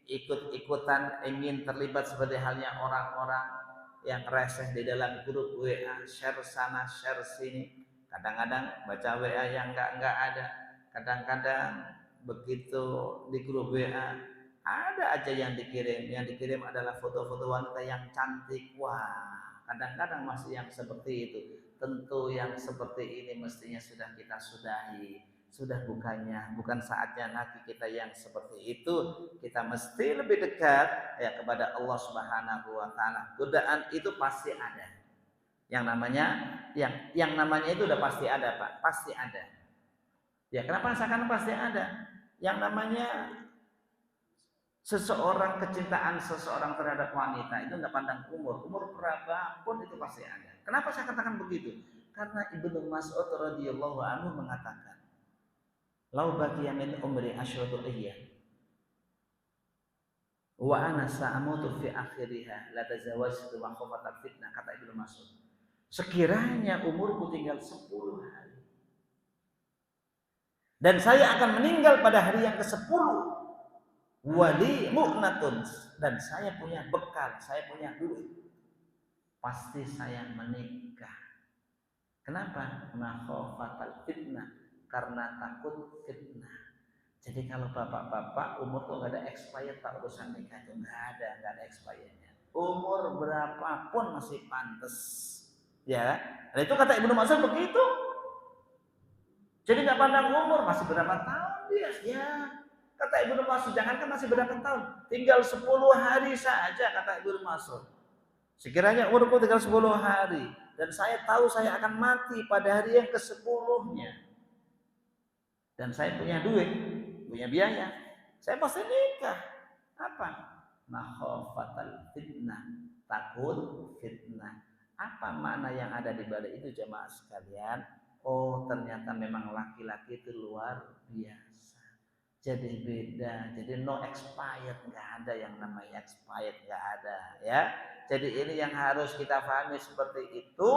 ikut-ikutan ingin terlibat seperti halnya orang-orang yang reseh di dalam grup WA, share sana share sini. Kadang-kadang baca WA yang enggak ada. Kadang-kadang begitu di grup WA ada aja yang dikirim adalah foto-foto wanita yang cantik. Wah, kadang-kadang masih yang seperti itu. Tentu yang seperti ini mestinya sudah kita sudahi. Sudah bukan saatnya lagi kita yang seperti itu. Kita mesti lebih dekat ya kepada Allah Subhanahu wa taala. Godaan itu pasti ada. Yang namanya itu udah pasti ada, Pak. Pasti ada. Ya, kenapa seakan pasti ada? Yang namanya kecintaan seseorang terhadap wanita itu nggak pandang umur berapapun itu pasti ada. Kenapa saya katakan begitu? Karena Ibnu Mas'ud radhiyallahu anhu mengatakan, "Lau baqiya min umri asyratu ayyam wa ana sa'amutu fi akhiriha la tazawwajtu wa khafat fitnah," kata Ibnu Mas'ud. Sekiranya umurku tinggal 10 hari dan saya akan meninggal pada hari yang ke-10, wali mu'natun, dan saya punya bekal, saya punya duit, pasti saya menikah. Kenapa? Makhafatal fitnah, karena takut fitnah. Jadi kalau bapak-bapak umur tuh nggak ada expired, Pak, urusan nikah itu nggak ada expirednya. Umur berapapun masih pantas, ya. Dan itu kata Ibnu Mas'ud begitu. Jadi nggak pandang umur, masih berapa tahun dia, ya. Kata Ibnu Mas'ud, jangankan masih berapa tahun, tinggal 10 hari saja kata Ibnu Mas'ud. Sekiranya umurku tinggal 10 hari dan saya tahu saya akan mati pada hari yang ke-10-nya. Dan saya punya duit, punya biaya, saya pasti nikah. Apa? Makhofatal fitnah, takut fitnah. Apa makna yang ada di balik itu jemaah sekalian? Oh, ternyata memang laki-laki itu luar biasa. Jadi beda, jadi no expired, nggak ada yang namanya expired, nggak ada ya. Jadi ini yang harus kita pahami seperti itu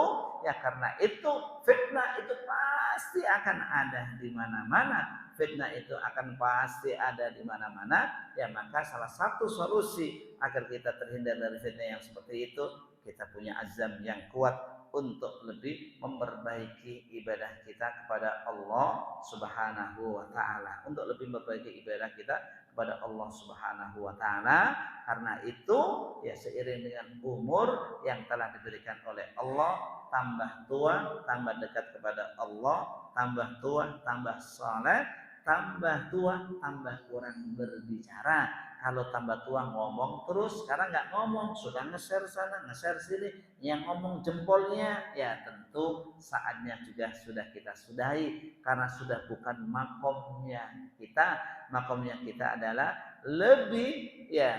ya, karena itu fitnah itu pasti akan ada di mana-mana. Fitnah itu akan pasti ada di mana-mana ya, maka salah satu solusi agar kita terhindar dari fitnah yang seperti itu, kita punya azam yang kuat untuk lebih memperbaiki ibadah kita kepada Allah Subhanahu wa taala, untuk lebih memperbaiki ibadah kita kepada Allah Subhanahu wa taala. Karena itu ya, seiring dengan umur yang telah diberikan oleh Allah, tambah tua tambah dekat kepada Allah, tambah tua tambah saleh, tambah tua tambah kurang berbicara. Kalau tambah tua ngomong terus, sekarang nggak ngomong, sudah nge-share sana, nge-share sini, yang ngomong jempolnya, ya tentu saatnya juga sudah kita sudahi, karena sudah bukan makomnya kita. Makomnya kita adalah lebih ya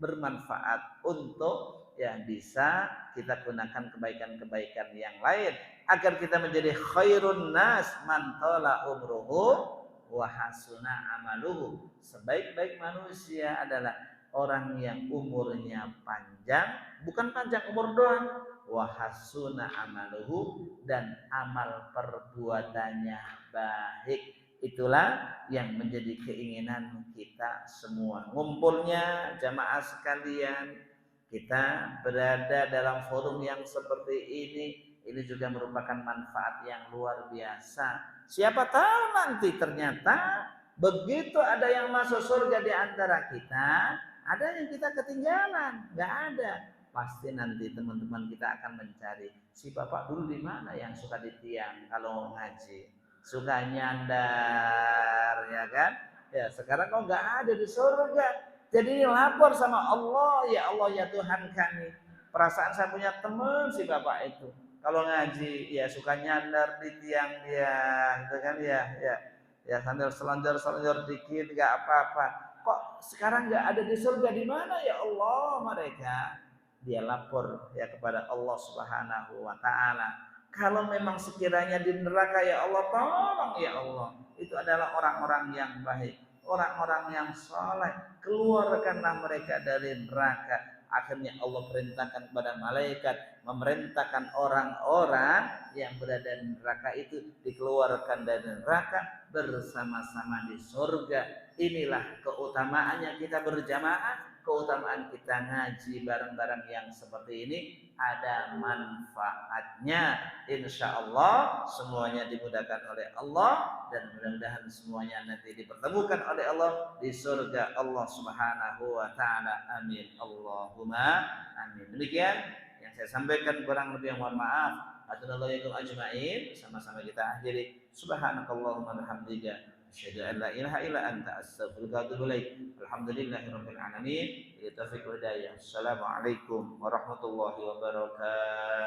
bermanfaat untuk ya bisa kita gunakan kebaikan-kebaikan yang lain agar kita menjadi khairun nas man tala umruhu wa hasuna amaluhu. Sebaik-baik manusia adalah orang yang umurnya panjang, bukan panjang umur doang, wa hasuna amaluhu, dan amal perbuatannya baik. Itulah yang menjadi keinginan kita semua. Ngumpulnya jamaah sekalian, kita berada dalam forum yang seperti ini juga merupakan manfaat yang luar biasa. Siapa tahu nanti ternyata begitu ada yang masuk surga di antara kita, ada yang kita ketinggalan, nggak ada. Pasti nanti teman-teman kita akan mencari, si bapak dulu di mana yang suka di tiang kalau ngaji, suka nyandar, ya kan? Ya sekarang kok nggak ada di surga. Jadi lapor sama Allah, ya Allah ya Tuhan kami, perasaan saya punya teman si bapak itu, kalau ngaji ya suka nyandar di tiang dia, gitu kan ya sambil selonjor dikit nggak apa-apa. Kok sekarang nggak ada di surga, di mana ya Allah mereka? Dia lapor ya kepada Allah Subhanahu wa taala. Kalau memang sekiranya di neraka, ya Allah tolong ya Allah, itu adalah orang-orang yang baik, orang-orang yang saleh, keluarkanlah mereka dari neraka. Akhirnya Allah perintahkan kepada malaikat, memerintahkan orang-orang yang berada di neraka itu dikeluarkan dari neraka bersama-sama di surga. Inilah keutamaannya kita berjamaah, keutamaan kita ngaji bareng-bareng yang seperti ini, ada manfaatnya. Insya Allah semuanya dimudahkan oleh Allah, dan mudah-mudahan semuanya nanti dipertemukan oleh Allah di surga Allah Subhanahu wa taala. Amin Allahumma amin. Demikian yang saya sampaikan, kurang lebih mohon maaf. Hatunallahu ajma'in. Sama-sama kita akhiri. Subhanakallahumma bihamdika asyhadu an la ilaha illa anta astaghfiruka wa atubu ilaik. Alhamdulillahirabbil alamin. Assalamualaikum warahmatullahi wabarakatuh.